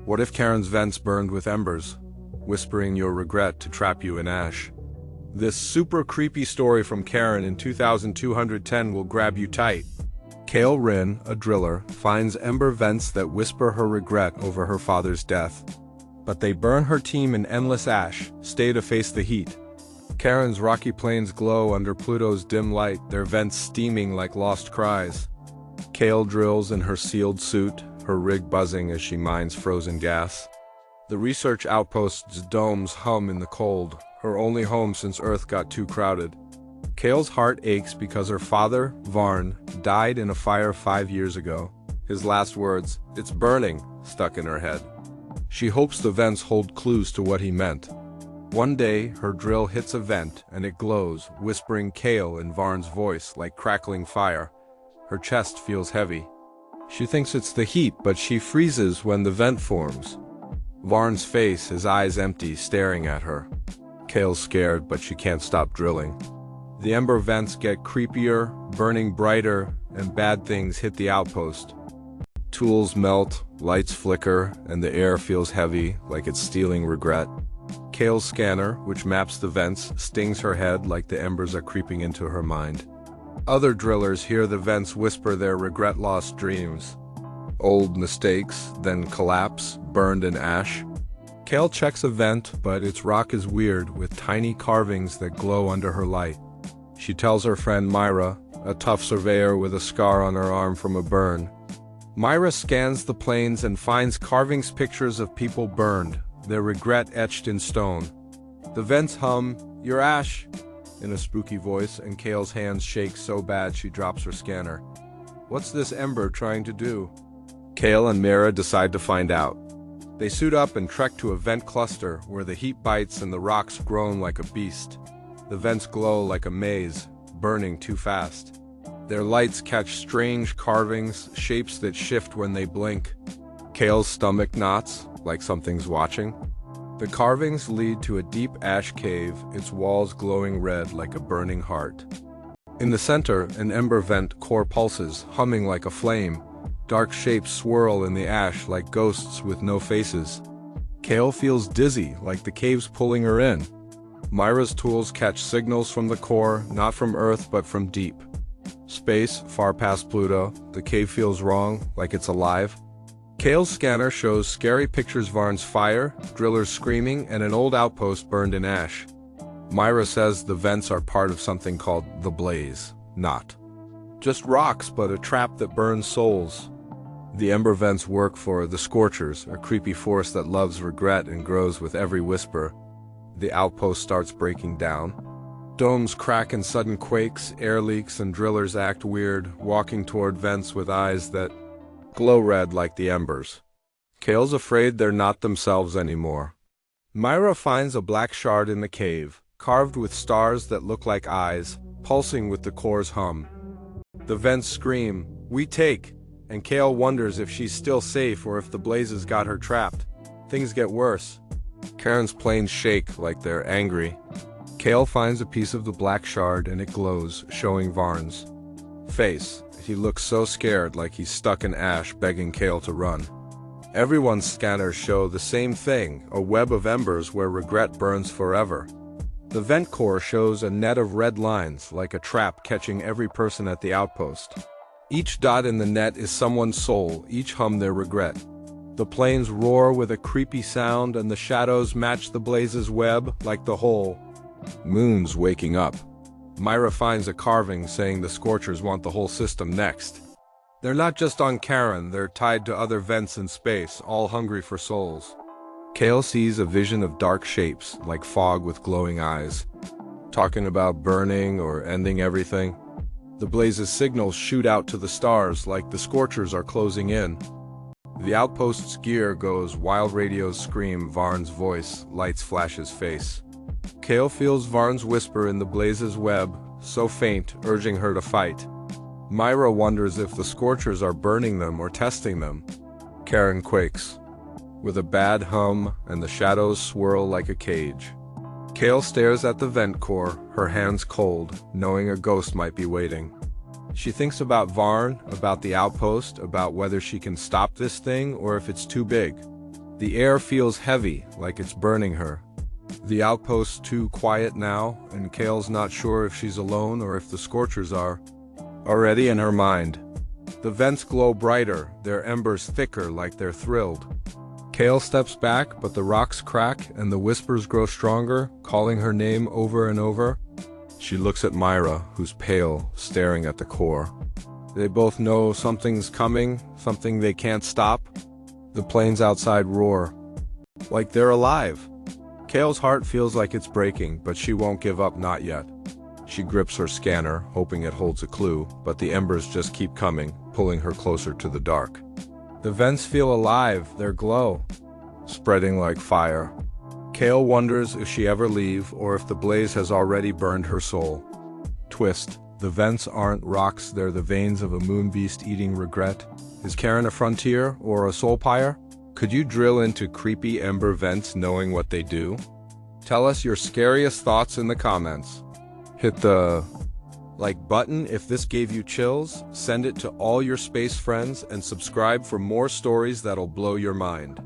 What if Charon's vents burned with embers, whispering your regret to trap you in ash? This super creepy story from Charon in 2210 will grab you tight. Kael, a driller, finds ember vents that whisper her regret over her father's death. But they burn her team in endless ash, stay to face the heat. Charon's rocky plains glow under Pluto's dim light, their vents steaming like lost cries. Kael drills in her sealed suit, her rig buzzing as she mines frozen gas. The research outpost's domes hum in the cold, her only home since Earth got too crowded. Kael's heart aches because her father, Varn, died in a fire 5 years ago. His last words, "It's burning," stuck in her head. She hopes the vents hold clues to what he meant. One day, her drill hits a vent and it glows, whispering Kael in Varn's voice like crackling fire. Her chest feels heavy. She thinks it's the heat, but she freezes when the vent forms. Varn's face, his eyes empty, staring at her. Kael's scared, but she can't stop drilling. The ember vents get creepier, burning brighter, and bad things hit the outpost. Tools melt, lights flicker, and the air feels heavy, like it's stealing regret. Kael's scanner, which maps the vents, stings her head like the embers are creeping into her mind. Other drillers hear the vents whisper their regret-lost dreams. Old mistakes, then collapse, burned in ash. Kael checks a vent, but its rock is weird, with tiny carvings that glow under her light. She tells her friend Myra, a tough surveyor with a scar on her arm from a burn. Myra scans the plains and finds carvings, pictures of people burned, their regret etched in stone. The vents hum, "Your ash," in a spooky voice, and Kael's hands shake so bad she drops her scanner. What's this ember trying to do? Kael and Myra decide to find out. They suit up and trek to a vent cluster where the heat bites and the rocks groan like a beast. The vents glow like a maze, burning too fast. Their lights catch strange carvings, shapes that shift when they blink. Kael's stomach knots, like something's watching. The carvings lead to a deep ash cave, its walls glowing red like a burning heart. In the center, an ember vent core pulses, humming like a flame. Dark shapes swirl in the ash like ghosts with no faces. Kael feels dizzy, like the cave's pulling her in. Myra's tools catch signals from the core, not from Earth but from deep space, far past Pluto. The cave feels wrong, like it's alive. Kael's scanner shows scary pictures: Varn's fire, drillers screaming, and an old outpost burned in ash. Myra says the vents are part of something called the Blaze, not just rocks, but a trap that burns souls. The ember vents work for the Scorchers, a creepy force that loves regret and grows with every whisper. The outpost starts breaking down. Domes crack in sudden quakes, air leaks, and drillers act weird, walking toward vents with eyes that glow red like the embers. Kael's afraid they're not themselves anymore. Myra finds a black shard in the cave, carved with stars that look like eyes, pulsing with the core's hum. The vents scream, "We take!" and Kael wonders if she's still safe or if the blazes got her trapped. Things get worse. Charon's planes shake like they're angry. Kael finds a piece of the black shard and it glows, showing Varn's face. He looks so scared, like he's stuck in ash, begging Kael to run. Everyone's scanners show the same thing, a web of embers where regret burns forever. The vent core shows a net of red lines, like a trap catching every person at the outpost. Each dot in the net is someone's soul, each hum their regret. The plains roar with a creepy sound and the shadows match the blaze's web like the whole moon's waking up. Myra finds a carving saying the Scorchers want the whole system next. They're not just on Charon, they're tied to other vents in space, all hungry for souls. Kael sees a vision of dark shapes, like fog with glowing eyes, talking about burning or ending everything. The blaze's signals shoot out to the stars like the Scorchers are closing in. The outpost's gear goes, wild radios scream, Varn's voice, lights flash his face. Kael feels Varn's whisper in the blaze's web, so faint, urging her to fight. Myra wonders if the Scorchers are burning them or testing them. Charon quakes, with a bad hum, and the shadows swirl like a cage. Kael stares at the vent core, her hands cold, knowing a ghost might be waiting. She thinks about Varn, about the outpost, about whether she can stop this thing or if it's too big. The air feels heavy, like it's burning her. The outpost's too quiet now, and Kael's not sure if she's alone or if the Scorchers are already in her mind. The vents glow brighter, their embers thicker like they're thrilled. Kael steps back, but the rocks crack and the whispers grow stronger, calling her name over and over. She looks at Myra, who's pale, staring at the core. They both know something's coming, something they can't stop. The planes outside roar, like they're alive. Kael's heart feels like it's breaking, but she won't give up, not yet. She grips her scanner, hoping it holds a clue, but the embers just keep coming, pulling her closer to the dark. The vents feel alive, their glow, spreading like fire. Kael wonders if she ever leave or if the blaze has already burned her soul. Twist. The vents aren't rocks, they're the veins of a moon beast eating regret. Is Charon a frontier or a soul pyre? Could you drill into creepy ember vents knowing what they do? Tell us your scariest thoughts in the comments. Hit the like button if this gave you chills, send it to all your space friends, and subscribe for more stories that'll blow your mind.